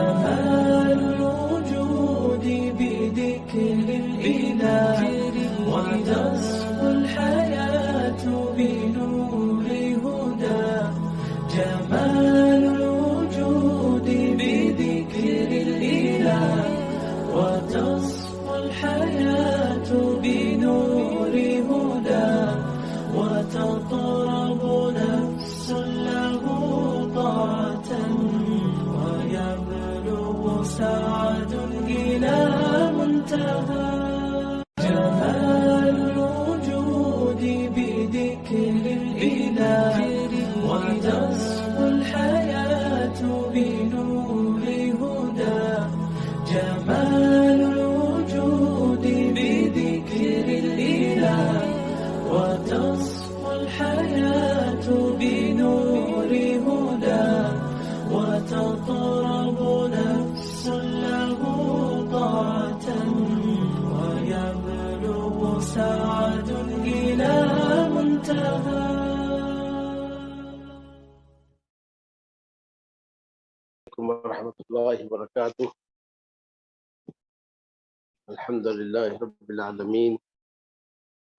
جمال الوجود بذكر الإله وتصفو الحياة بنور هدى. جمال الوجود بذكر الإله وتصفو الحياة بنور هدى. وتطرب نفس له طاعة ويبلغ سعد إلى منتهى. جمال الوجود بذكر الإله وتصفو الحياة بنور هدى. جمال الوجود بذكر الإله وتصفو الحياة بنور هدى. وتطرب نفس له طاعة ويبلغ سعد إلى منتهى. ورحمة الله وبركاته. الحمد لله رب العالمين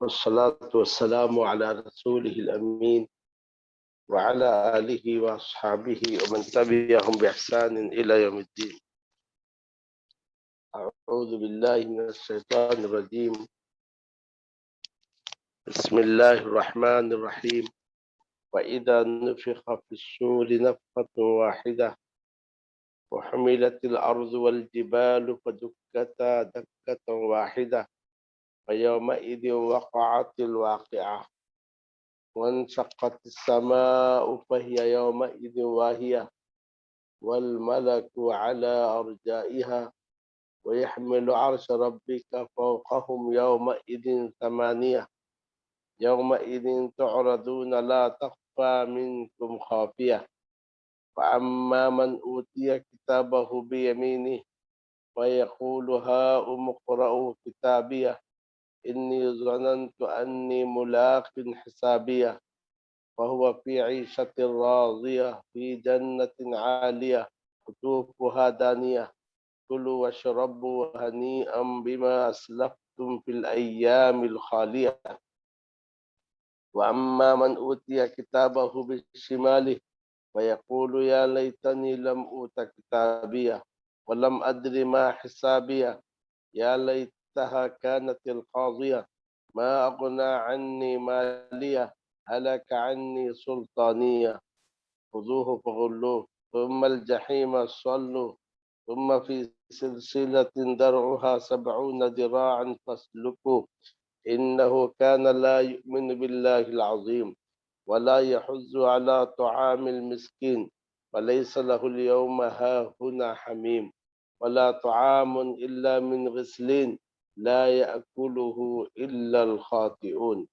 والصلاة والسلام على رسوله الأمين وعلى آله وأصحابه ومن تبعهم بإحسان إلى يوم الدين. أعوذ بالله من الشيطان الرجيم. بسم الله الرحمن الرحيم. وإذا نفخ في الصور نفخة واحدة وحملت الأرض والجبال فدكتا دكة واحدة فيومئذ وقعت الواقعة وانشقت السماء فهي يومئذ واهية والملك على أرجائها ويحمل عرش ربك فوقهم يومئذ ثمانية. يومئذ تعرضون لا تخفى منكم خافية. فأما من أوتي كتابه بيمينه ويقول هاؤم اقرءوا كتابيه إني ظننت أني ملاق حسابيه فهو في عيشة راضية في جنة عالية قطوفها دانية كلوا واشربوا هنيئا بما أسلفتم في الأيام الخالية. وأما من أوتي كتابه بشماله ويقول يا ليتني لم أوت كتابيه ولم أدر ما حسابيه يا ليتها كانت القاضية ما أغنى عني مالية هلك عني سلطانية خذوه فغلوه ثم الجحيم صلوه ثم في سلسلة درعها 70 ذراعا فاسلكوه إنه كان لا يؤمن بالله العظيم ولا يحض على طعام المسكين وليس له اليوم هاهنا حميم ولا طعام إلا من غسلين لا يأكله إلا الخاطئون.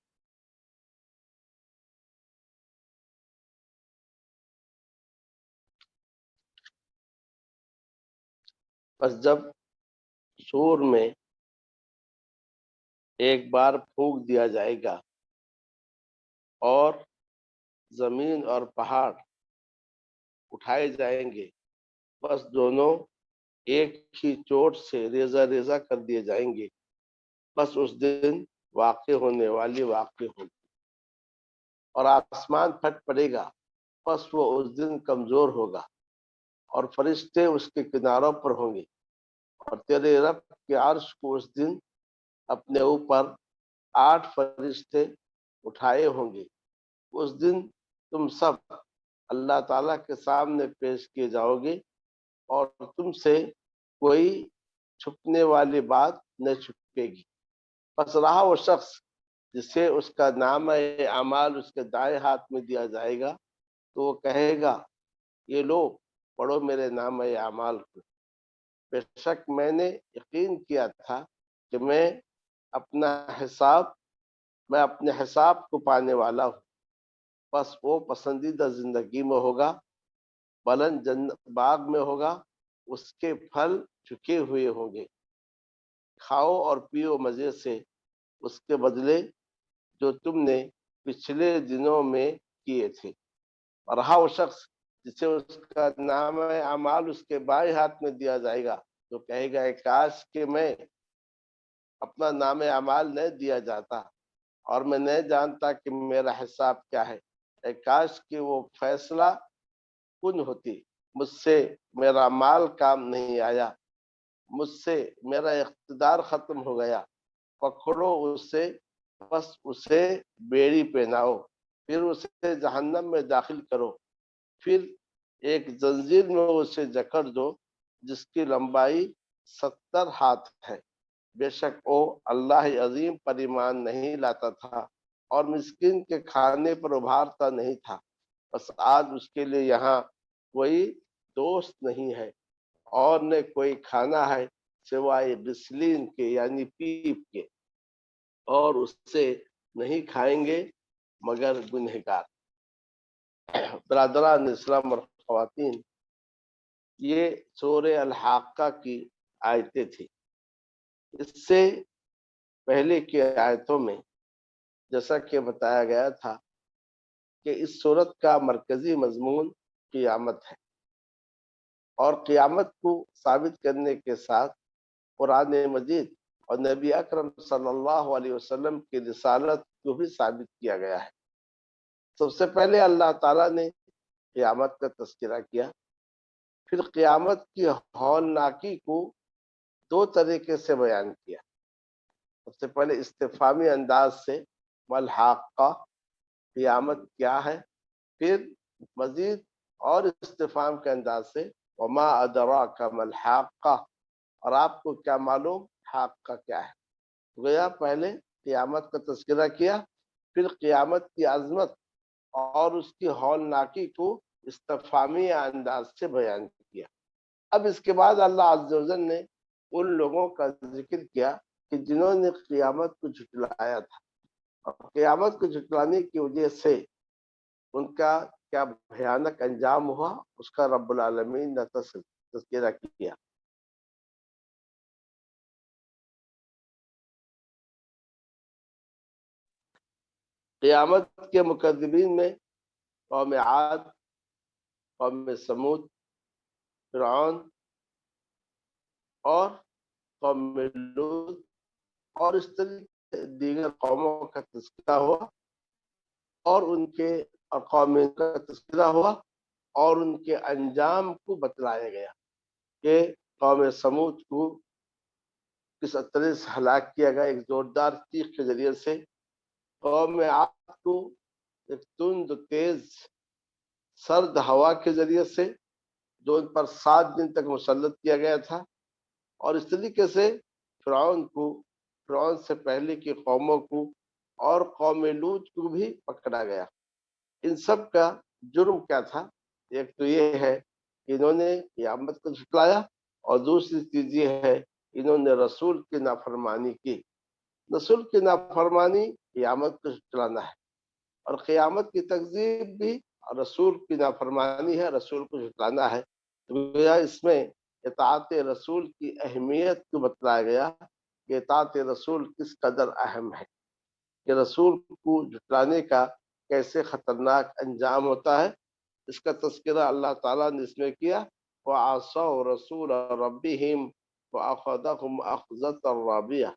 بس جب سور میں ایک بار پھونک دیا جائے گا اور زمین اور پہاڑ اٹھائے جائیں گے بس دونوں ایک ہی چوٹ سے ریزہ ریزہ کر دیے جائیں گے. بس اس دن واقع ہونے والی واقع ہوگی اور آسمان پھٹ پڑے گا بس وہ اس دن کمزور ہوگا اور فرشتے اس کے کناروں پر ہوں گے اور تیرے رب کے عرش کو اس دن اپنے اوپر 8 فرشتے اٹھائے ہوں گے. اس دن تم سب اللہ تعالیٰ کے سامنے پیش کیے جاؤ گے اور تم سے کوئی چھپنے والی بات نہ چھپے گی. پس رہا وہ شخص جسے اس کا نامہ اعمال اس کے دائیں ہاتھ میں دیا جائے گا تو وہ کہے گا یہ لو پڑھو میرے نامہ اعمال کو. بے شک میں نے یقین کیا تھا کہ میں اپنے حساب کو پانے والا ہوں. بس وہ پسندیدہ زندگی میں ہوگا بلند جنت باغ میں ہوگا اس کے پھل چکے ہوئے ہوں گے. کھاؤ اور پیو مزے سے اس کے بدلے جو تم نے پچھلے دنوں میں کیے تھے. اور رہا وہ شخص جسے اس کا نام اعمال اس کے بائیں ہاتھ میں دیا جائے گا، تو کہے گا کاش کہ میں اپنا نام اعمال نہیں دیا جاتا اور میں نہیں جانتا کہ میرا حساب کیا ہے، کاش کہ وہ فیصلہ کن ہوتی، مجھ سے میرا مال کام نہیں آیا، مجھ سے میرا اقتدار ختم ہو گیا، پکڑو اسے، بس اسے بیڑی پہناؤ، پھر اسے جہنم میں داخل کرو، پھر ایک زنجیر میں اسے جکڑ دو جس کی لمبائی 70 ہاتھ ہے، بے شک وہ اللہ عظیم پر ایمان نہیں لاتا تھا اور مسکین کے کھانے پر ابھارتا نہیں تھا، بس آج اس کے لیے یہاں کوئی دوست نہیں ہے اور نہ کوئی کھانا ہے سوائے بسلین کے یعنی پیپ کے، اور اس سے نہیں کھائیں گے مگر گنہگار۔ برادران اسلام اور خواتین، یہ سورہ الحاقہ کی آیتیں تھی۔ اس سے پہلے کی آیتوں میں جیسا کہ بتایا گیا تھا کہ اس سورت کا مرکزی مضمون قیامت ہے، اور قیامت کو ثابت کرنے کے ساتھ قرآن مجید اور نبی اکرم صلی اللہ علیہ وسلم کی رسالت کو بھی ثابت کیا گیا ہے۔ سب سے پہلے اللہ تعالیٰ نے قیامت کا تذکرہ کیا، پھر قیامت کی ہولناکی کو 2 طریقے سے بیان کیا۔ سب سے پہلے استفہامی انداز سے ملحاقہ، قیامت کیا ہے، پھر مزید اور استفہام کے انداز سے وما ادراک ملحاقہ، اور آپ کو کیا معلوم حاقہ کیا ہے۔ گویا پہلے قیامت کا تذکرہ کیا، پھر قیامت کی عظمت اور اس کی ہولناکی کو استفہامی انداز سے بیان کیا۔ اب اس کے بعد اللہ عز و جل نے ان لوگوں کا ذکر کیا کہ جنہوں نے قیامت کو جھٹلایا تھا، اور قیامت کو جھٹلانے کی وجہ سے ان کا کیا بھیانک انجام ہوا، اس کا رب العالمین نے تذکرہ کیا۔ قیامت کے مکذبین میں قوم عاد، قوم سمود، فرعون اور قوم لوط اور اس طرح دیگر قوموں کا تذکرہ ہوا، اور ان کے قوم کا تذکرہ ہوا اور ان کے انجام کو بتلایا گیا کہ قوم سمود کو کس طرح سے ہلاک کیا گیا، ایک زوردار چیخ کے ذریعے سے۔ قوم عاد کو ایک تند تیز سرد ہوا کے ذریعے سے جو ان پر 7 دن تک مسلط کیا گیا تھا، اور اس طریقے سے فرعون کو، فرعون سے پہلے کی قوموں کو اور قوم لوط کو بھی پکڑا گیا۔ ان سب کا جرم کیا تھا؟ ایک تو یہ ہے کہ انہوں نے قیامت کو جھٹلایا، اور دوسری چیز یہ ہے انہوں نے رسول کی نافرمانی کی۔ رسول کی نافرمانی قیامت کو جھٹلانا ہے، اور قیامت کی تکذیب بھی رسول کی نافرمانی ہے، رسول کو جھٹلانا ہے۔ تو اس میں اطاعت رسول کی اہمیت کو بتلایا گیا کہ اطاعت رسول کس قدر اہم ہے، کہ رسول کو جھٹلانے کا کیسے خطرناک انجام ہوتا ہے۔ اس کا تذکرہ اللہ تعالیٰ نے اس میں کیا، وَعَصَوْا رَسُولَ رَبِّهِمْ وَأَخَذَهُمْ أَخْذَةً رَابِيَةً۔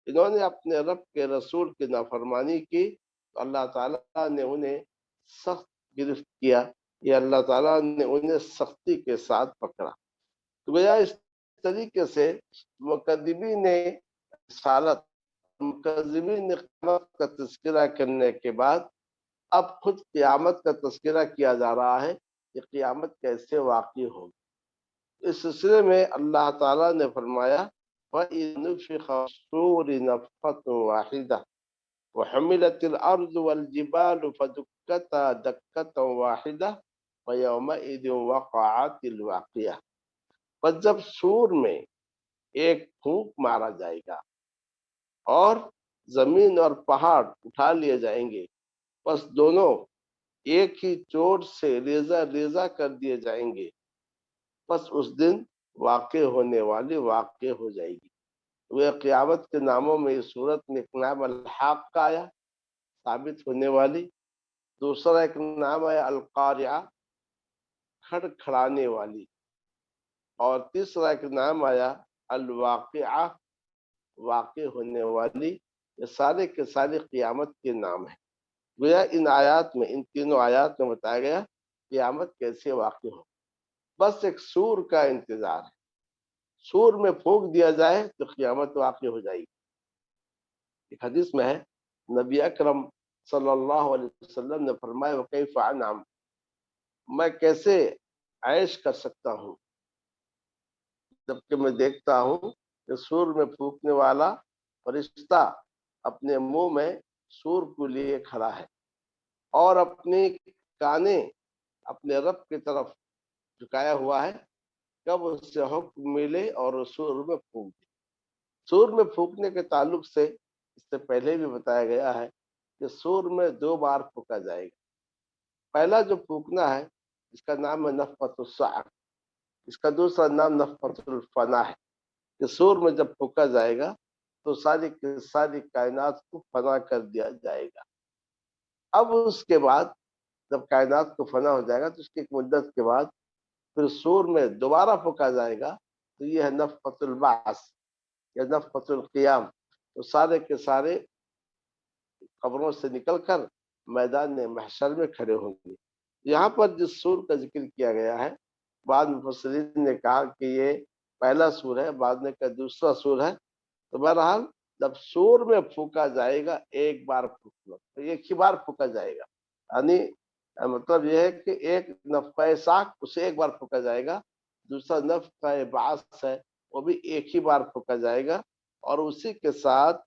انہوں نے اپنے رب کے رسول کی نافرمانی کی تو اللہ تعالیٰ نے انہیں سخت گرفت کیا، یہ اللہ تعالیٰ نے انہیں سختی کے ساتھ پکڑا۔ تو گویا اس طریقے سے مکذبین نے رسالت، مکذبین نے قیامت کا تذکرہ کرنے کے بعد اب خود قیامت کا تذکرہ کیا جا رہا ہے کہ قیامت کیسے واقع ہوگی۔ اس سلسلے میں اللہ تعالیٰ نے فرمایا وَإِذْ نُفِخَ فِي الصُّورِ نَفْخَةٌ وَاحِدَةٌ وَحُمِلَتِ الْأَرْضُ وَالْجِبَالُ فَدُكَّتَا دَكَّةً وَاحِدَةً وَيَوْمَئِذٍ وَقَعَتِ الْوَاقِعَةُ۔ پس جب سور میں ایک پھونک مارا جائے گا اور زمین اور پہاڑ اٹھا لیے جائیں گے، بس دونوں ایک ہی چوٹ سے ریزہ ریزہ کر دیے جائیں گے، بس اس دن واقع ہونے والی واقع ہو جائے گی۔ وہ قیامت کے ناموں میں اس صورت میں ایک نام الحاق کا آیا، ثابت ہونے والی، دوسرا ایک نام ہے القاریہ کھڑکھڑانے والی، اور تیسرا ایک نام آیا الواقعہ، واقع ہونے والی۔ یہ سارے کے سارے قیامت کے نام ہیں۔ گویا ان آیات میں، ان تینوں آیات میں بتایا گیا قیامت کیسے واقع ہو۔ بس ایک سور کا انتظار ہے، سور میں پھونک دیا جائے تو قیامت واقع ہو جائے گی۔ ایک حدیث میں ہے، نبی اکرم صلی اللہ علیہ وسلم نے فرمایا وَكَيْفَ أَنْعَمْ، میں کیسے عیش کر سکتا ہوں جبکہ میں دیکھتا ہوں کہ سور میں پھونکنے والا فرشتہ اپنے منہ میں سور کو لیے کھڑا ہے اور اپنی کانے اپنے رب کی طرف جھکایا ہوا ہے، کب اس سے حکم ملے اور وہ سور میں پھونک دے۔ سور میں پھونکنے کے تعلق سے اس سے پہلے بھی بتایا گیا ہے کہ سور میں 2 بار پھونکا جائے گا۔ پہلا جو پھونکنا ہے اس کا نام ہے نفخۃ الصعق، اس کا دوسرا نام نفخۃ الفنا ہے، کہ سور میں جب پھونکا جائے گا تو ساری کی ساری کائنات کو فنا کر دیا جائے گا۔ اب اس کے بعد جب کائنات کو فنا ہو جائے گا تو اس کی ایک مدت کے بعد پھر سور میں دوبارہ پھونکا جائے گا، تو یہ ہے نفخۃ البعث یا نفخۃ القیام۔ تو سارے کے سارے قبروں سے نکل کر میدان محشر میں کھڑے ہوں گے۔ یہاں پر جس سور کا ذکر کیا گیا ہے، بعض مفسرین نے کہا کہ یہ پہلا سور ہے، بعض نے کہا دوسرا سور ہے۔ تو بہرحال جب سور میں پھونکا جائے گا، ایک بار پھونکنا، تو ایک ہی بار پھونکا جائے گا، یعنی مطلب یہ ہے کہ ایک نفخہ صاعق اسے ایک بار پھونکا جائے گا، دوسرا نفخہ بعث ہے وہ بھی ایک ہی بار پھونکا جائے گا، اور اسی کے ساتھ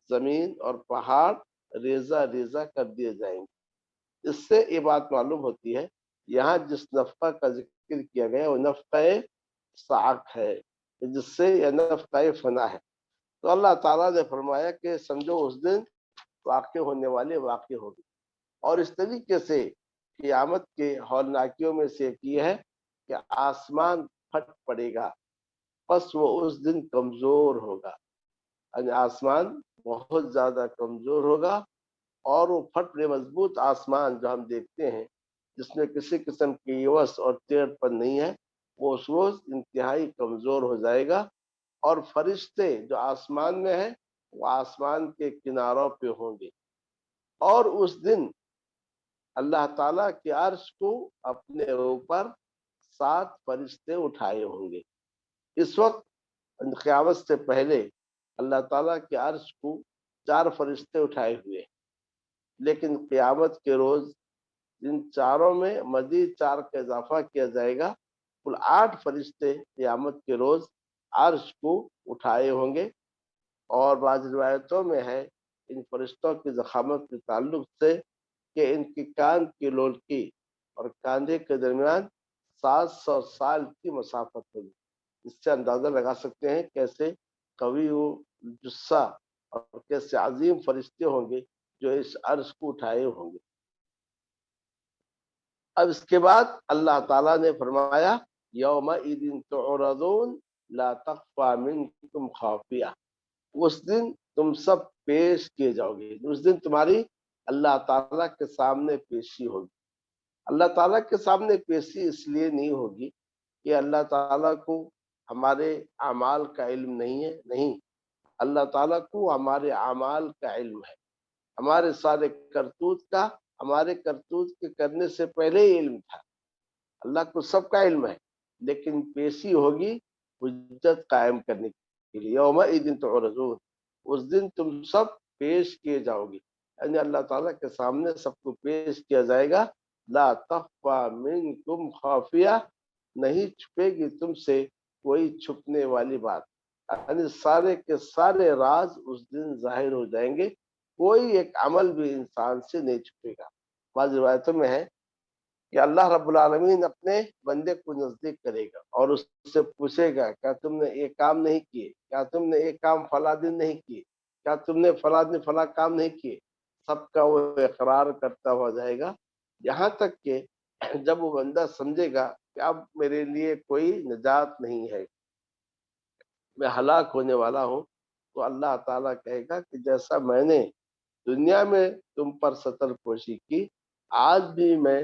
زمین اور پہاڑ ریزہ ریزہ کر دیے جائیں گے۔ اس سے یہ بات معلوم ہوتی ہے یہاں جس نفخہ کا ذکر کیا گیا وہ نفخہ صعق ہے، جس سے یہ نفخہ فنا ہے۔ تو اللہ تعالیٰ نے فرمایا کہ سمجھو اس دن واقع ہونے والے واقع ہوگی، اور اس طریقے سے قیامت کے ہولناکیوں میں سے ایک یہ ہے کہ آسمان پھٹ پڑے گا، پس وہ اس دن کمزور ہوگا، یعنی آسمان بہت زیادہ کمزور ہوگا، اور وہ پھٹ مضبوط آسمان جو ہم دیکھتے ہیں جس میں کسی قسم کی یوس اور ٹیڑھ پن نہیں ہے، وہ اس روز انتہائی کمزور ہو جائے گا، اور فرشتے جو آسمان میں ہیں وہ آسمان کے کناروں پہ ہوں گے، اور اس دن اللہ تعالیٰ کے عرش کو اپنے اوپر 7 فرشتے اٹھائے ہوں گے۔ اس وقت قیامت سے پہلے اللہ تعالیٰ کے عرش کو 4 فرشتے اٹھائے ہوئے، لیکن قیامت کے روز ان چاروں میں مزید 4 کا اضافہ کیا جائے گا، کل 8 فرشتے قیامت کے روز عرش کو اٹھائے ہوں گے۔ اور بعض روایتوں میں ہے ان فرشتوں کی ضخامت کے تعلق سے کہ ان کی کان کی لولکی اور کاندھے کے درمیان 700 سال کی مسافت ہوگی۔ اس سے اندازہ لگا سکتے ہیں کیسے قوی و جثہ اور کیسے عظیم فرشتے ہوں گے جو اس عرش کو اٹھائے ہوں گے۔ اب اس کے بعد اللہ تعالیٰ نے فرمایا یومئذ تعرضون لا تخفى منکم خافیہ، اس دن تم سب پیش کیے جاؤ گے، اس دن تمہاری اللہ تعالیٰ کے سامنے پیشی ہوگی۔ اللہ تعالیٰ کے سامنے پیشی اس لیے نہیں ہوگی کہ اللہ تعالیٰ کو ہمارے اعمال کا علم نہیں ہے، نہیں، اللہ تعالیٰ کو ہمارے اعمال کا علم ہے، ہمارے سارے کرتوت کا، ہمارے کرتوت کے کرنے سے پہلے ہی علم تھا۔ اللہ کو سب کا علم ہے، لیکن پیشی ہوگی حجت قائم کرنے کے لیے۔ یومئذ تعرضون، اس دن تم سب پیش کیے جاؤ گے، یعنی اللہ تعالیٰ کے سامنے سب کو پیش کیا جائے گا۔ لا تخفى منکم خافیہ، نہیں چھپے گی تم سے کوئی چھپنے والی بات، یعنی سارے کے سارے راز اس دن ظاہر ہو جائیں گے، کوئی ایک عمل بھی انسان سے نہیں چھپے گا۔ بعض روایتوں میں ہے کہ اللہ رب العالمین اپنے بندے کو نزدیک کرے گا اور اس سے پوچھے گا کیا تم نے ایک کام نہیں کیے، کیا تم نے ایک کام فلاں دن نہیں کیے، کیا تم نے فلاں دن فلاں کام نہیں کیے۔ سب کا وہ اقرار کرتا ہوا جائے گا، یہاں تک کہ جب وہ بندہ سمجھے گا کہ اب میرے لیے کوئی نجات نہیں ہے، میں ہلاک ہونے والا ہوں، تو اللہ تعالیٰ کہے گا کہ جیسا میں نے دنیا میں تم پر ستر پوشی کی، آج بھی میں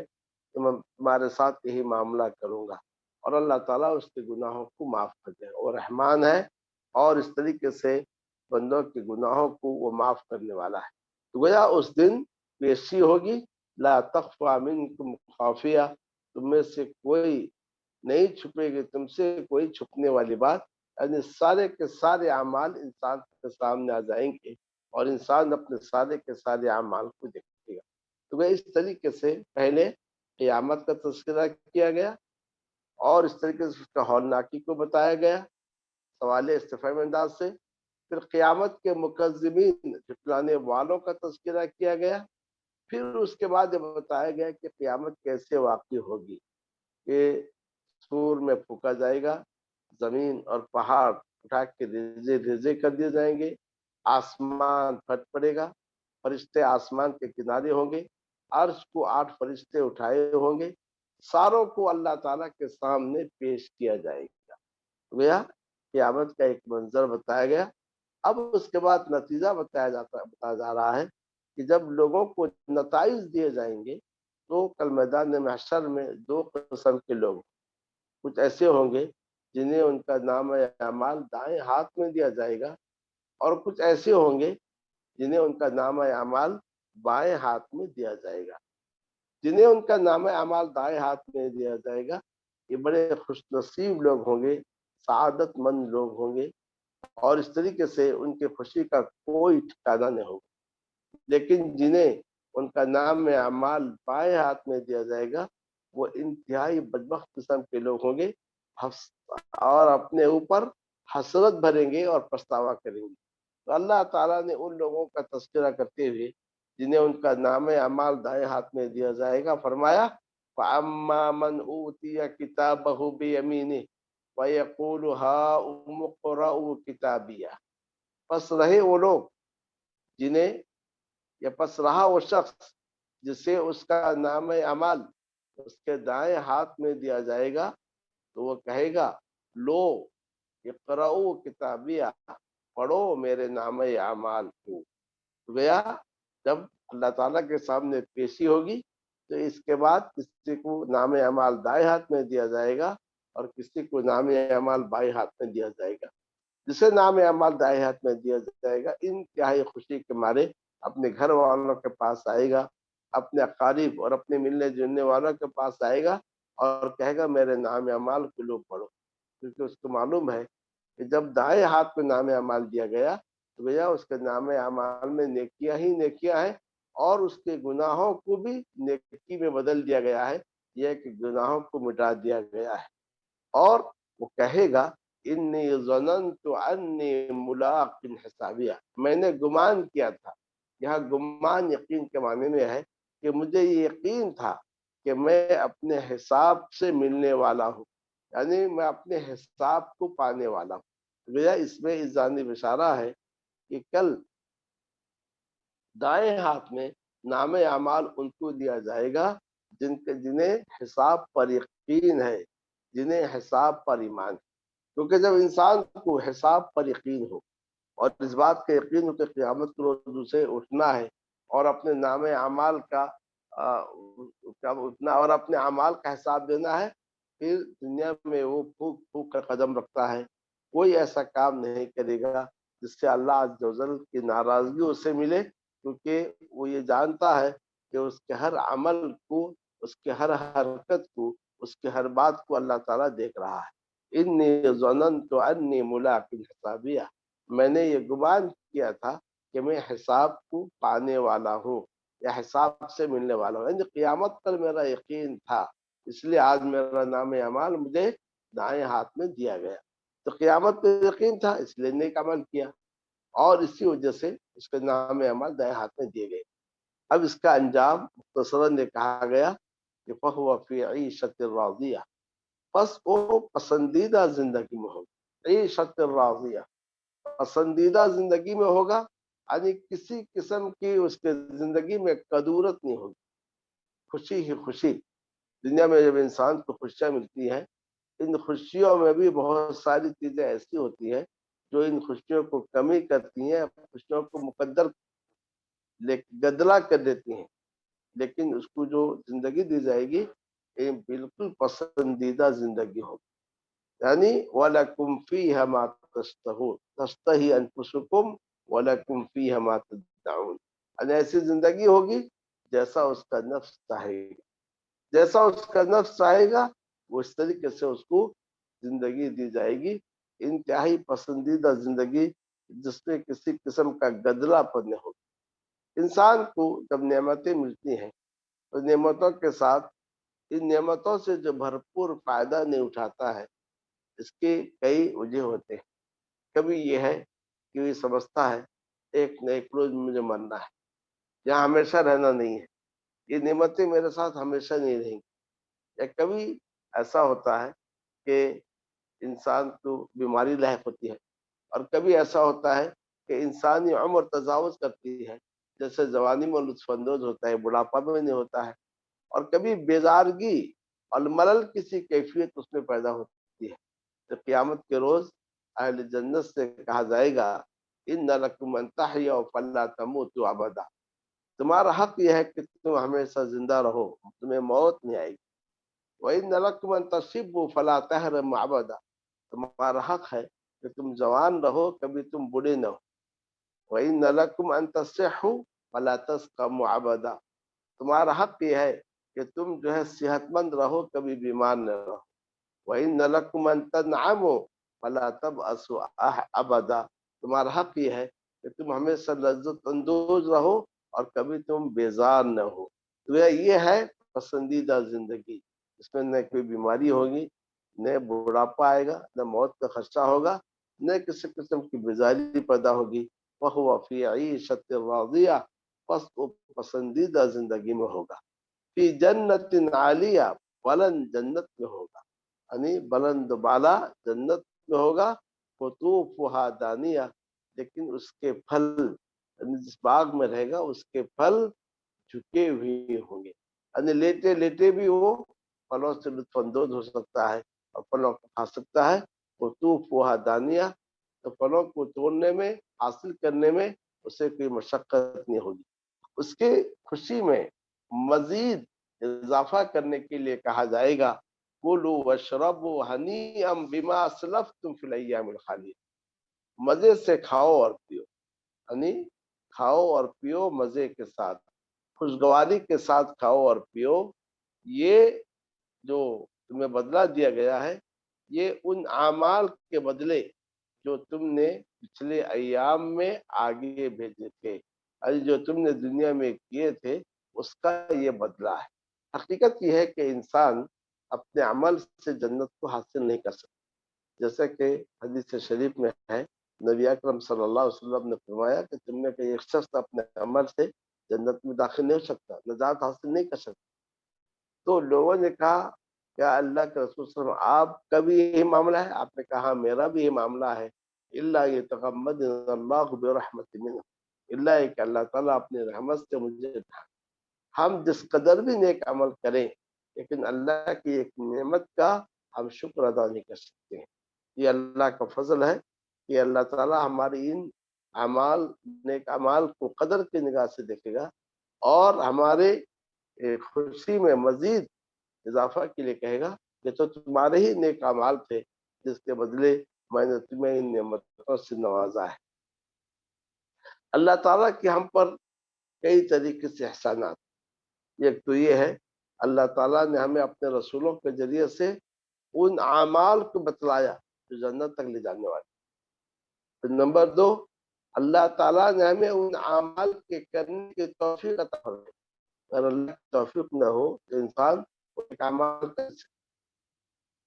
کہ میں تمہارے ساتھ یہی معاملہ کروں گا، اور اللہ تعالیٰ اس کے گناہوں کو معاف کر دے گا، اور رحمان ہے، اور اس طریقے سے بندوں کے گناہوں کو وہ معاف کرنے والا ہے۔ تو گویا اس دن پیشی ہوگی، لا تخفى منکم خافیہ، تم میں سے کوئی نہیں چھپے گی، تم سے کوئی چھپنے والی بات، یعنی سارے کے سارے اعمال انسان کے سامنے آ جائیں گے، اور انسان اپنے سارے کے سارے اعمال کو دیکھے گا۔ تو وہ اس طریقے سے پہلے قیامت کا تذکرہ کیا گیا، اور اس طریقے سے اس کا ہولناکی کو بتایا گیا سوال استفہامی انداز سے، پھر قیامت کے مکذبین جھٹلانے والوں کا تذکرہ کیا گیا، پھر اس کے بعد یہ بتایا گیا کہ قیامت کیسے واقع ہوگی، کہ سور میں پھونکا جائے گا، زمین اور پہاڑ اٹھا کے ریزے ریزے کر دیے جائیں گے، آسمان پھٹ پڑے گا، فرشتے آسمان کے کنارے ہوں گے، عرش کو 8 فرشتے اٹھائے ہوں گے، ساروں کو اللہ تعالیٰ کے سامنے پیش کیا جائے گا۔ گویا قیامت کا ایک منظر بتایا گیا۔ اب اس کے بعد نتیجہ بتایا جا رہا ہے کہ جب لوگوں کو نتائج دیے جائیں گے تو کل میدان محشر میں 2 قسم کے لوگ، کچھ ایسے ہوں گے جنہیں ان کا نام اعمال دائیں ہاتھ میں دیا جائے گا، اور کچھ ایسے ہوں گے جنہیں ان کا نام اعمال بائیں ہاتھ میں دیا جائے گا۔ جنہیں ان کا نام اعمال دائیں ہاتھ میں دیا جائے گا، یہ بڑے خوش نصیب لوگ ہوں گے، سعادت مند لوگ ہوں گے، اور اس طریقے سے ان کی خوشی کا کوئی ٹھکانہ نہیں ہوگا۔ لیکن جنہیں ان کا نام اعمال بائیں ہاتھ میں دیا جائے گا، وہ انتہائی بدبخت قسم کے لوگ ہوں گے، اور اپنے اوپر حسرت بھریں گے اور پچھتاوا کریں گے۔ تو اللہ تعالیٰ نے ان لوگوں کا تذکرہ کرتے ہوئے جنہیں ان کا نام اعمال دائیں ہاتھ میں دیا جائے گا فرمایا، فَأَمَّا مَنْ أُوتِيَ كِتَابَهُ بِيَمِينِهِ وَيَقُولُ هَاؤُمُ اقْرَءُوا كِتَابِيَهْ، پس رہے وہ لوگ جنہیں، یا پس رہا وہ شخص جسے اس کا نام اعمال اس کے دائیں ہاتھ میں دیا جائے گا، تو وہ کہے گا، لو اقرؤ کتابیہ، پڑھو میرے نام اعمال کو۔ گیا جب اللہ تعالیٰ کے سامنے پیشی ہوگی تو اس کے بعد کسی کو نام اعمال دائیں ہاتھ میں دیا جائے گا، اور کسی کو نام اعمال بائیں ہاتھ میں دیا جائے گا۔ جسے نام اعمال دائیں ہاتھ میں دیا جائے گا انتہائی خوشی کے مارے اپنے گھر والوں کے پاس آئے گا، اپنے اقارب اور اپنے ملنے جلنے والوں کے پاس آئے گا، اور کہے گا میرے نام اعمال کو لو پڑھو، کیونکہ اس کو معلوم ہے کہ جب دائیں ہاتھ میں نام اعمال دیا گیا تو بھیا اس کے نام اعمال میں نیکیاں ہی نیکیاں ہیں، اور اس کے گناہوں کو بھی نیکی میں بدل دیا گیا ہے، یہ کہ گناہوں کو مٹا دیا گیا ہے۔ اور وہ کہے گا، انی ظننت انی ملاق حسابیہ، میں نے گمان کیا تھا، یہاں گمان یقین کے معنی میں ہے کہ مجھے یہ یقین تھا کہ میں اپنے حساب سے ملنے والا ہوں، یعنی میں اپنے حساب کو پانے والا ہوں۔ گویا اس میں اذعان بشارہ ہے کہ کل دائیں ہاتھ میں نام اعمال ان کو دیا جائے گا جنہیں حساب پر یقین ہے، جنہیں حساب پر ایمان ہے۔ کیونکہ جب انسان کو حساب پر یقین ہو، اور اس بات کا یقین ہو کہ قیامت کے روز سے اٹھنا ہے، اور اپنے نام اعمال کا اٹھنا اور اپنے اعمال کا حساب دینا ہے، پھر دنیا میں وہ پھونک پھونک کر قدم رکھتا ہے، کوئی ایسا کام نہیں کرے گا جس سے اللہ عز و جل کی ناراضگی اسے ملے، کیونکہ وہ یہ جانتا ہے کہ اس کے ہر عمل کو، اس کے ہر حرکت کو، اس کے ہر بات کو اللہ تعالیٰ دیکھ رہا ہے۔ انی ظننت انی ملاق حسابیہ، میں نے یہ گمان کیا تھا کہ میں حساب کو پانے والا ہوں، یا حساب سے ملنے والا ہوں، یعنی قیامت پر میرا یقین تھا، اس لیے آج میرا نام اعمال مجھے دائیں ہاتھ میں دیا گیا۔ تو قیامت پہ یقین تھا اس لیے نیک عمل کیا، اور اسی وجہ سے اس کے نام اعمال دائیں ہاتھ میں دیے گئے۔ اب اس کا انجام مختصراً یہ کہا گیا کہ فَهُوَ فِي عِيشَةٍ رَاضِيَةٍ، پس وہ پسندیدہ زندگی میں ہوگا، عیشت راضیہ، پسندیدہ زندگی میں ہوگا، یعنی کسی قسم کی اس کے زندگی میں کدورت نہیں ہوگی، خوشی ہی خوشی۔ دنیا میں جب انسان کو خوشیاں ملتی ہیں، ان خوشیوں میں بھی بہت ساری چیزیں ایسی ہوتی ہیں جو ان خوشیوں کو کمی کرتی ہیں، خوشیوں کو مقدر گدلا کر دیتی ہیں، لیکن اس کو جو زندگی دی جائے گی ایک بالکل پسندیدہ زندگی ہوگی. یعنی وَلَكُمْ فِيهَا مَا تَشْتَهُونَ تَشْتَهِي أَنفُسُكُمْ وَلَكُمْ فِيهَا مَا تَدَّعُونَ. یعنی ایسی زندگی ہوگی جیسا اس کا نفس چاہے گا، جیسا اس کا نفس چاہے گا وہ اس طریقے سے اس کو زندگی دی جائے گی. انتہائی پسندیدہ زندگی جس میں کسی قسم کا گدلا پن نہ ہو. انسان کو جب نعمتیں ملتی ہیں تو نعمتوں کے ساتھ ان نعمتوں سے جو بھرپور فائدہ نہیں اٹھاتا ہے اس کے کئی وجہ ہوتے ہیں. کبھی یہ ہے کہ یہ سمجھتا ہے ایک نہ ایک روز مجھے مرنا ہے، یہاں ہمیشہ رہنا نہیں ہے، یہ نعمتیں میرے ساتھ ہمیشہ نہیں رہیں گی. یا کبھی ایسا ہوتا ہے کہ انسان کو بیماری لاحق ہوتی ہے، اور کبھی ایسا ہوتا ہے کہ انسانی عمر تجاوز کرتی ہے، جیسے جوانی میں لطف اندوز ہوتا ہے بڑھاپا میں نہیں ہوتا ہے. اور کبھی بیزارگی اور ملل کسی کیفیت اس میں پیدا ہوتی ہے. تو قیامت کے روز اہل جنت سے کہا جائے گا ان لکم ان تحیوا فلا تموتوا ابدا. تمہارا حق یہ ہے کہ تم ہمیشہ زندہ رہو، تمہیں موت نہیں آئے گی. وَإِنَّ لَكُمْ أَن تَشِبُّوا فَلَا تَحْرَمُوا أَبَدًا. تمہارا حق ہے کہ تم جوان رہو، کبھی تم بوڑھے نہ ہو. وَإِنَّ لَكُمْ أَن تَصِحُّوا فَلَا تَسْقَمُوا أَبَدًا. تمہارا حق یہ ہے کہ تم جو ہے صحت مند رہو، کبھی بیمار نہ رہو. وَإِنَّ لَكُمْ أَن تَنْعَمُوا فَلَا تَبْأَسُوا أَبَدًا. تمہارا حق یہ ہے کہ تم ہمیشہ لذت اندوز رہو اور کبھی تم بیزار نہ ہو. تو یہ ہے پسندیدہ زندگی، اس میں نہ کوئی بیماری ہوگی، نہ بڑھاپا آئے گا، نہ موت کا خدشہ ہوگا، نہ کسی قسم کی بیزاری پیدا ہوگی. وَهُوَ فِي عِيشَةٍ رَاضِيَةٍ. بس وہ پسندیدہ زندگی میں ہوگا. فی جنت عالیہ، بلند جنت میں ہوگا، یعنی بلند بالا جنت میں ہوگا. قطوفہا دانیہ، لیکن اس کے پھل، یعنی جس باغ میں رہے گا اس کے پھل جھکے ہوئے ہوں گے. یعنی لیٹے لیٹے بھی وہ پھلوں سے لطف اندوز ہو سکتا ہے اور پھلوں کو کھا سکتا ہے. قطوفہا دانیہ، تو پھلوں کو توڑنے میں، حاصل کرنے میں اسے کوئی مشقت نہیں ہوگی. اس کے خوشی میں مزید اضافہ کرنے کے لیے کہا جائے گا کلوا واشربوا ہنیئا بما اسلفتم فی الایام الخالیہ. مزے سے کھاؤ اور پیو، یعنی کھاؤ اور پیو مزے کے ساتھ، خوشگواری کے ساتھ کھاؤ اور پیو. یہ جو تمہیں بدلہ دیا گیا ہے یہ ان اعمال کے بدلے جو تم نے پچھلے ایام میں آگے بھیجے تھے، جو تم نے دنیا میں کیے تھے اس کا یہ بدلہ ہے. حقیقت یہ ہے کہ انسان اپنے عمل سے جنت کو حاصل نہیں کر سکتا. جیسا کہ حدیث شریف میں ہے، نبی اکرم صلی اللہ علیہ وسلم نے فرمایا کہ تم نے کہ ایک شخص اپنے عمل سے جنت میں داخل نہیں ہو سکتا، نجات حاصل نہیں کر سکتا. تو لوگوں نے کہا کیا اللہ کے رسول صلی اللہ علیہ وسلم آپ کا بھی یہی معاملہ ہے؟ آپ نے کہا میرا بھی یہ معاملہ ہے. اللہ یتغمدنا اللہ برحمت منہ، اللہ کہ اللہ تعالیٰ اپنی رحمت سے مجھے، ہم جس قدر بھی نیک عمل کریں لیکن اللہ کی ایک نعمت کا ہم شکر ادا نہیں کر سکتے ہیں. یہ اللہ کا فضل ہے کہ اللہ تعالیٰ ہماری ان اعمال، نیک اعمال کو قدر کی نگاہ سے دیکھے گا اور ہمارے خوشی میں مزید اضافہ کے لیے کہے گا کہ تو تمہارے ہی نیک اعمال تھے جس کے بدلے میں نے تمہیں ان نعمتوں سے نوازا ہے. اللہ تعالیٰ کے ہم پر کئی طریقے سے احسانات. ایک تو یہ ہے اللہ تعالیٰ نے ہمیں اپنے رسولوں کے ذریعے سے ان اعمال کو بتلایا جو جنت تک لے جانے والے. پھر نمبر 2، اللہ تعالیٰ نے ہمیں ان اعمال کے کرنے کی توفیق عطا فرمائی. اگر اللہ کی توفیق نہ ہو تو انسان ایک اعمال کر سکتا.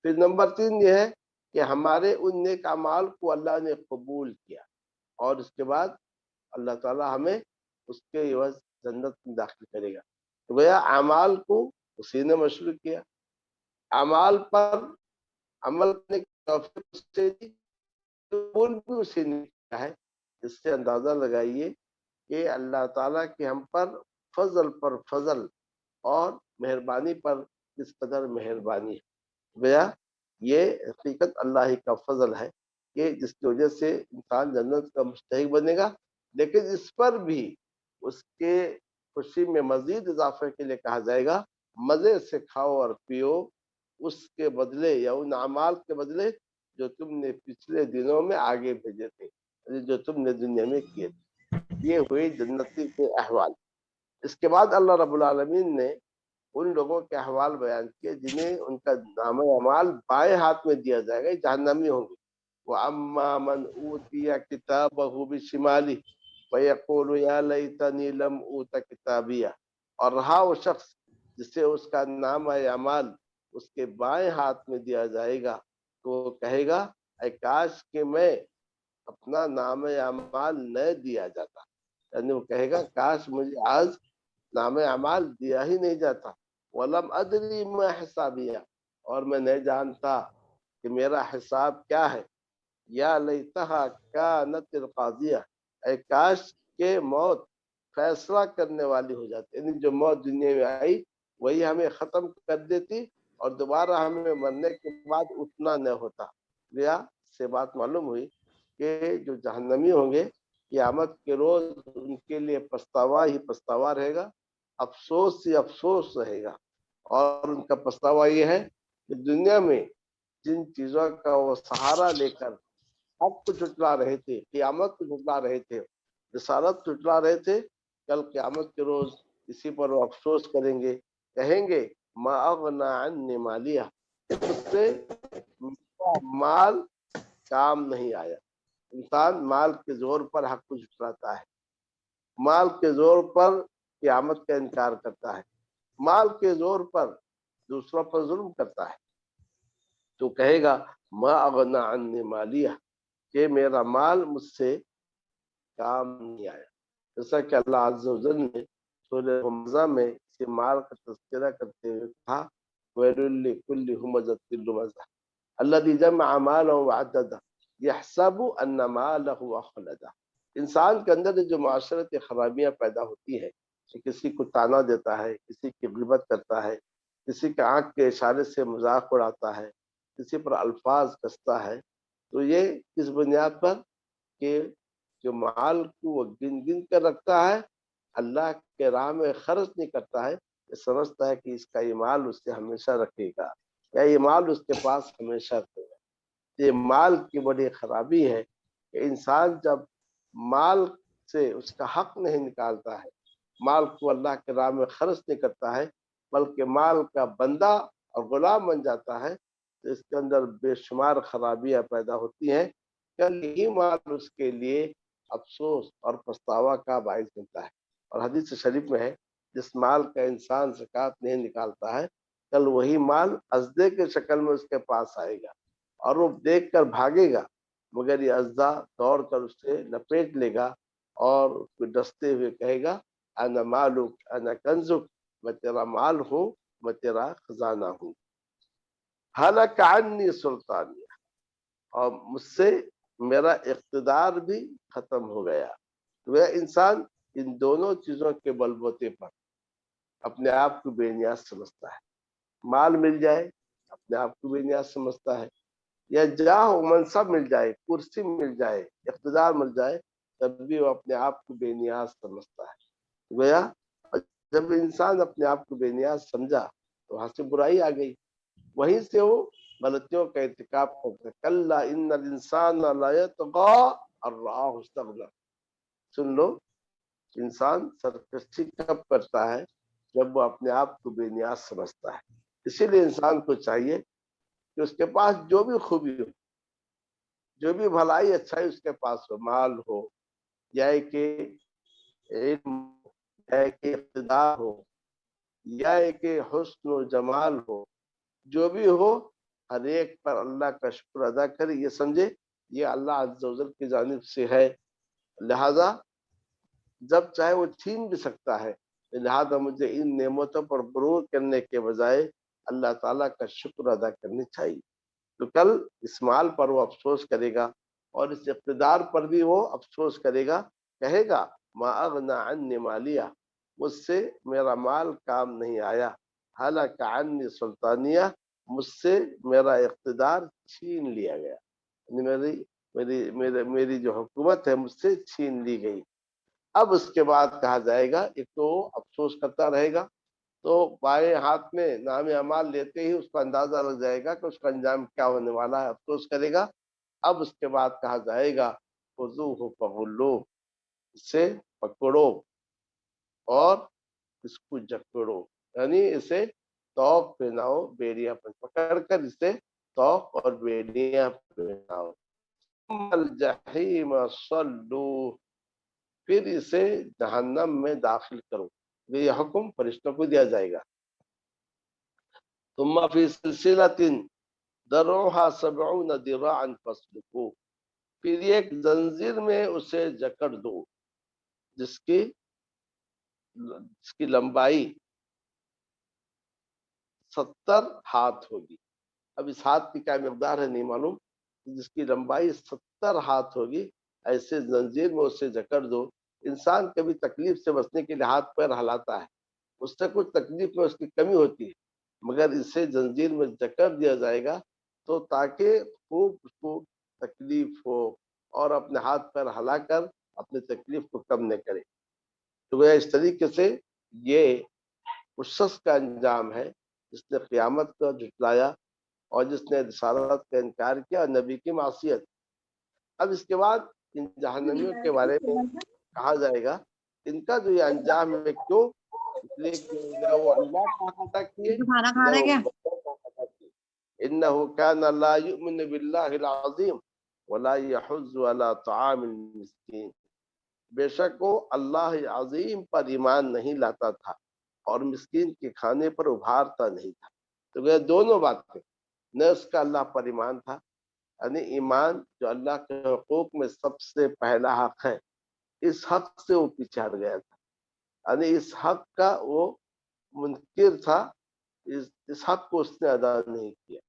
پھر نمبر 3 یہ ہے کہ ہمارے ان نیک اعمال کو اللہ نے قبول کیا اور اس کے بعد اللہ تعالیٰ ہمیں اس کے عوض جنت میں داخل کرے گا. تو گویا اعمال کو اسی نے مشروع کیا، اعمال پر عمل کرنے کی توفیق اسے دی، قبول بھی اسی نے کیا ہے. اس سے اندازہ لگائیے کہ اللہ تعالیٰ کی ہم پر فضل پر فضل اور مہربانی پر کس قدر مہربانی ہے. گویا یہ حقیقت اللہ ہی کا فضل ہے کہ جس کی وجہ سے انسان جنت کا مستحق بنے گا. لیکن اس پر بھی اس کے خوشی میں مزید اضافے کے لیے کہا جائے گا مزے سے کھاؤ اور پیو اس کے بدلے یا ان اعمال کے بدلے جو تم نے پچھلے دنوں میں آگے بھیجے تھے، یعنی جو تم نے دنیا میں کیے تھے۔ یہ ہوئی جنتی کے احوال۔ اس کے بعد اللہ رب العالمین نے ان لوگوں کے احوال بیان کیے جنہیں ان کا نام اعمال بائیں ہاتھ میں دیا جائے گا، جہنمی ہوں گے۔ وَأَمَّا مَنْ أُوتِيَ كِتَابَهُ بِشِمَالِهِ فَيَقُولُ يَا لَيْتَنِي لَمْ أُوتَ كِتَابِيَهْ، اور رہا وہ شخص جسے اس کا نام اعمال اس کے بائیں ہاتھ میں دیا جائے گا تو وہ کہے گا اے کاش کہ میں اپنا نام اعمال نہ دیا جاتا، یعنی وہ کہے گا کاش مجھے آج نام اعمال دیا ہی نہیں جاتا۔ وَلَمْ أَدْرِي مَا حِسَابِيَهْ، اور میں نہیں جانتا کہ میرا حساب کیا ہے۔ یا لیتہا کانت القاضیہ، اے کاش کہ موت فیصلہ کرنے والی ہو جاتی، یعنی جو موت دنیا میں آئی وہی ہمیں ختم کر دیتی اور دوبارہ ہمیں مرنے کے بعد اٹھنا نہ ہوتا۔ لیا سے بات معلوم ہوئی کہ جو جہنمی ہوں گے قیامت کے روز ان کے لیے پچھتاوا ہی پچھتاوا رہے گا، افسوس ہی افسوس رہے گا، اور ان کا پچھتاوا یہ ہے کہ دنیا میں جن چیزوں کا وہ سہارا لے کر حق کو جھٹلا رہے تھے، قیامت کو جھٹلا رہے تھے، رسالت کو جھٹلا رہے تھے، کل قیامت کے روز اسی پر وہ افسوس کریں گے، کہیں گے ما اغنا عنی مالیہ، مجھ سے میرا مال کام نہیں آیا۔ انسان مال کے زور پر حق کو جھٹلاتا ہے، مال کے زور پر قیامت کا انکار کرتا ہے، مال کے زور پر دوسروں پر ظلم کرتا ہے، تو کہے گا ما اغنا عنی مالیہ، کہ میرا مال مجھ سے کام نہیں آیا۔ جیسا کہ اللہ عز و جل نے سورہ حمزہ میں اسی مال کا تذکرہ کرتے ہوئے کہا وَيْلٌ لِكُلِّ هُمَزَةٍ لُمَزَةٍ الَّذِي جَمَعَ مَالًا وَعَدَّدَهُ يَحْسَبُ أَنَّ مَالَهُ أَخْلَدَهُ۔ انسان کے اندر جو معاشرتی خرابیاں پیدا ہوتی ہیں کہ کسی کو تانا دیتا ہے، کسی کی غیبت کرتا ہے، کسی کے آنکھ کے اشارے سے مذاق اڑاتا ہے، کسی پر الفاظ کستا ہے، تو یہ کس بنیاد پر کہ جو مال کو وہ گن گن کر رکھتا ہے، اللہ کے راہ میں خرچ نہیں کرتا ہے، یہ سمجھتا ہے کہ اس کا یہ مال اس سے ہمیشہ رکھے گا یا یہ مال اس کے پاس ہمیشہ رکھے گا۔ یہ مال کی بڑی خرابی ہے کہ انسان جب مال سے اس کا حق نہیں نکالتا ہے، مال کو اللہ کے راہ میں خرچ نہیں کرتا ہے، بلکہ مال کا بندہ اور غلام بن جاتا ہے، تو اس کے اندر بے شمار خرابیاں پیدا ہوتی ہیں۔ کل یہی مال اس کے لیے افسوس اور پچھتاوا کا باعث بنتا ہے۔ اور حدیث شریف میں ہے جس مال کا انسان زکوٰۃ نہیں نکالتا ہے، کل وہی مال اژدے کے شکل میں اس کے پاس آئے گا اور وہ دیکھ کر بھاگے گا، مگر یہ اژدھا دوڑ کر اس سے لپیٹ لے گا اور اس کو ڈستے ہوئے کہے گا انا مالک انا کنزک، میں تیرا مال ہوں، میں تیرا خزانہ ہوں۔ ہلک عنی سلطانیہ، اور مجھ سے میرا اقتدار بھی ختم ہو گیا۔ وہ انسان ان دونوں چیزوں کے بل بوتے پر اپنے آپ کو بے نیاز سمجھتا ہے، مال مل جائے اپنے آپ کو بے نیاز سمجھتا ہے، یا جاہ و منصب مل جائے، کرسی مل جائے، اقتدار مل جائے، تب بھی وہ اپنے آپ کو بے نیاز سمجھتا ہے۔ گویا جب انسان اپنے آپ کو بے نیاز سمجھا تو وہاں سے برائی آ گئی، وہیں سے وہ غلطیوں کا ارتکاب کرتا ہے۔ کلا ان الانسان لا یطغی ان رآہ استغنی، سن لو انسان سرکشی کب کرتا ہے؟ جب وہ اپنے آپ کو بے نیاز سمجھتا ہے۔ اسی لیے انسان کو چاہیے کہ اس کے پاس جو بھی خوبی ہو، جو بھی بھلائی اچھائی اس کے پاس ہو، مال ہو یا کہ علم ہو یا کہ اقتدار ہو یا کہ حسن و جمال ہو، جو بھی ہو ہر ایک پر اللہ کا شکر ادا کرے، یہ سمجھے یہ اللہ عز و جل کی جانب سے ہے، لہذا جب چاہے وہ چھین بھی سکتا ہے، لہذا مجھے ان نعمتوں پر غرور کرنے کے بجائے اللہ تعالیٰ کا شکر ادا کرنی چاہیے۔ تو کل اس مال پر وہ افسوس کرے گا اور اس اقتدار پر بھی وہ افسوس کرے گا، کہے گا ما اغنا عنی مالیہ، مجھ سے میرا مال کام نہیں آیا، ہلک عنی سلطانیہ، مجھ سے میرا اقتدار چھین لیا گیا، میری جو حکومت ہے مجھ سے چھین لی گئی۔ اب اس کے بعد کہا جائے گا ایک تو افسوس کرتا رہے گا تو بائیں ہاتھ میں نام اعمال لیتے ہی اس کو اندازہ لگ جائے گا کہ اس کا انجام کیا ہونے والا ہے، افسوس کرے گا۔ اب اس کے بعد کہا جائے گا خذوہ فغلوہ، اسے پکڑو اور اس کو جکڑو، یعنی اسے توق پہناؤ، بیڑیاں پکڑ کر اسے توق اور بیڑیاں پہناؤ۔ الجحیم صلو، پھر اسے جہنم میں داخل کرو، یہ حکم فرشتوں کو دیا جائے گا۔ ثم فی سلسلۃ ذرعها 70 ذراعا فاسلکوہ، پھر ایک زنجیر میں اسے جکڑ دو جس کی لمبائی 70 ہاتھ ہوگی۔ اب اس ہاتھ کی کیا مقدار ہے نہیں معلوم، جس کی لمبائی 70 ہاتھ ہوگی، ایسے زنجیر میں اسے جکڑ دو۔ انسان کبھی تکلیف سے بچنے کے لیے ہاتھ پیر ہلاتا ہے، اس سے کچھ تکلیف میں اس کی کمی ہوتی ہے، مگر اسے زنجیر میں جکڑ دیا جائے گا تو تاکہ خوب اس کو تکلیف ہو اور اپنے ہاتھ پیر ہلا کر اپنی تکلیف کو کم نہ کرے۔ تو اس طریقے سے یہ اس شخص کا انجام ہے جس نے قیامت کو جھٹلایا اور جس نے رسالت کا انکار کیا اور نبی کی معصیت۔ اب اس کے بعد ان جہنمیوں کے بارے میں کہا جائے گا ان کا جو یہ انجام ہے، کیوں؟ اس لیے کہ نہ وہ اللہ کا حق ادا کیے، کھانا کھا نہ رہے وہ کیا؟ بندوں کا حق ادا کیے۔ انه كان لا يؤمن بالله العظیم ولا يحض على طعام المسکین، بے شک وہ اللہ عظیم پر ایمان نہیں لاتا تھا اور مسکین کے کھانے پر ابھارتا نہیں تھا۔ تو یہ دونوں باتیں، نہ اس کا اللہ پر ایمان تھا، یعنی ایمان جو اللہ کے حقوق میں سب سے پہلا حق ہے، اس حق سے وہ پیچھے ہٹ گیا تھا، یعنی اس حق کا وہ منکر تھا، اس حق کو اس نے ادا نہیں کیا۔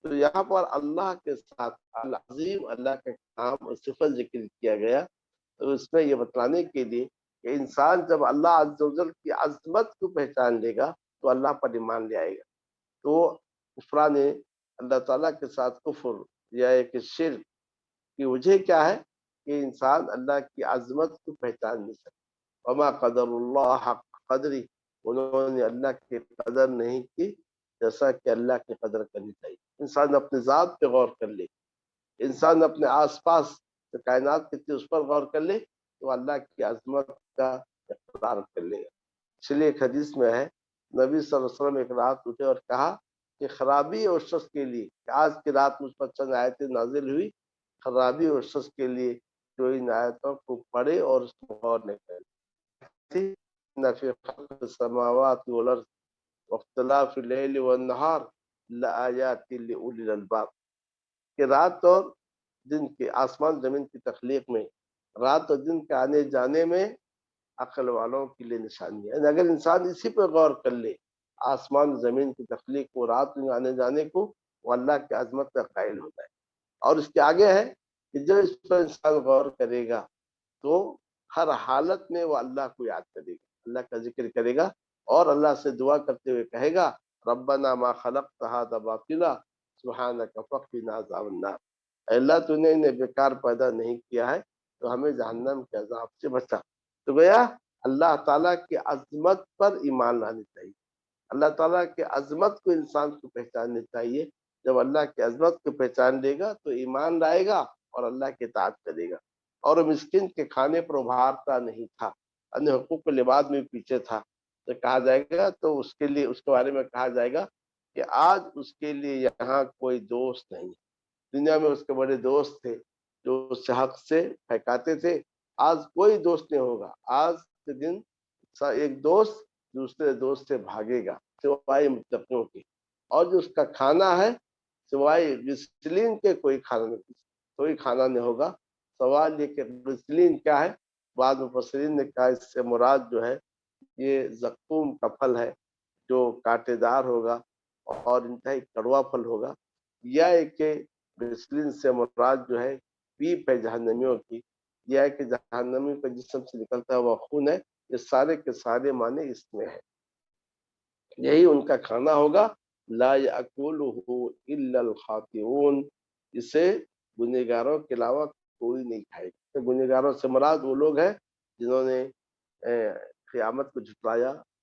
تو یہاں پر اللہ کے ساتھ العظیم، اللہ کا کام اور صفت ذکر کیا گیا، تو اس میں یہ بتلانے کے لیے کہ انسان جب اللہ عز و جل کی عظمت کو پہچان لے گا تو اللہ پر ایمان لے آئے گا۔ تو کفران اللہ تعالیٰ کے ساتھ کفر یا ایک شرک کی وجہ کیا ہے کہ انسان اللہ کی عظمت کو پہچان نہیں سکتا۔ وما قدر اللہ حق قدری، انہوں نے اللہ کی قدر نہیں کی جیسا کہ اللہ کی قدر کرنی چاہیے۔ انسان اپنے ذات پہ غور کر لے، انسان اپنے آس پاس کائنات کی اس پر غور کر لے تو اللہ کی عظمت کا اقرار کر لے گا۔ اس لیے ایک حدیث میں ہے، نبی صلی اللہ علیہ وسلم ایک رات اٹھے اور کہا کہ خرابی اور شخص کے لیے، آج کی رات مجھ پر چند آیتیں نازل ہوئی، خرابی اور شخص کے لیے جو ان آیتوں کو پڑھے اور اس کو غور نہ کرے۔ ان فی خلق السماوات والارض واختلاف اللیل والنہار لآیات لأولی الالباب، کہ رات اور دن کے، آسمان زمین کی تخلیق میں، رات اور دن کے آنے جانے میں عقل والوں کے لیے نشانی ہے۔ اگر انسان اسی پہ غور کر لے، آسمان زمین کی تخلیق کو، رات میں آنے جانے کو، وہ اللہ کی عظمت کا قائل ہوتا ہے۔ اور اس کے آگے ہے کہ جب اس پر انسان غور کرے گا تو ہر حالت میں وہ اللہ کو یاد کرے گا، اللہ کا ذکر کرے گا اور اللہ سے دعا کرتے ہوئے کہے گا ربنا ما خلقت هذا باطلا سبحانك فقنا عذاب النار، اے اللہ تو نے انہیں بیکار پیدا نہیں کیا ہے تو ہمیں جہنم کے عذاب سے بچا۔ تو گویا اللہ تعالیٰ کی عظمت پر ایمان لانا چاہیے، اللہ تعالیٰ کی عظمت کو انسان کو پہچاننا چاہیے۔ جب اللہ کی عظمت کو پہچان لے گا تو ایمان لائے گا اور اللہ کی اطاعت کرے گا، اور مسکین کے کھانے پر ابھارتا نہیں تھا، یعنی حقوق العباد میں پیچھے تھا۔ تو کہا جائے گا، تو اس کے لیے، اس کے بارے میں کہا جائے گا کہ آج اس کے لیے یہاں کوئی دوست نہیں۔ دنیا میں اس کے بڑے دوست تھے جو اس سے حق سے پھینکاتے تھے، آج کوئی دوست نہیں ہوگا۔ آج کے دن ایک دوست دوسرے دوست سے بھاگے گا سوائے متقیوں کے، اور جو اس کا کھانا ہے سوائے غسلین کے کوئی کھانا نہیں ہوگا۔ سوال یہ کہ غسلین کیا ہے؟ بعض مفسرین نے کہا اس سے مراد جو ہے یہ زقوم کا پھل ہے جو کانٹے دار ہوگا اور انتہائی کڑوا پھل ہوگا، یا ایک کہ غسلین سے مراد جو ہے پیپ ہے جہنمیوں کی، یا ہے کہ جہنمیوں کا جسم سے نکلتا ہوا خون ہے۔ یہ سارے کے سارے معنی اس میں ہے، یہی ان کا کھانا ہوگا۔ لا یأکلہ الا الخاطئون، اسے گنہگاروں کے علاوہ کوئی نہیں کھائے گا۔ گنہگاروں سے مراد وہ لوگ ہیں جنہوں نے قیامت کو جھٹلایا،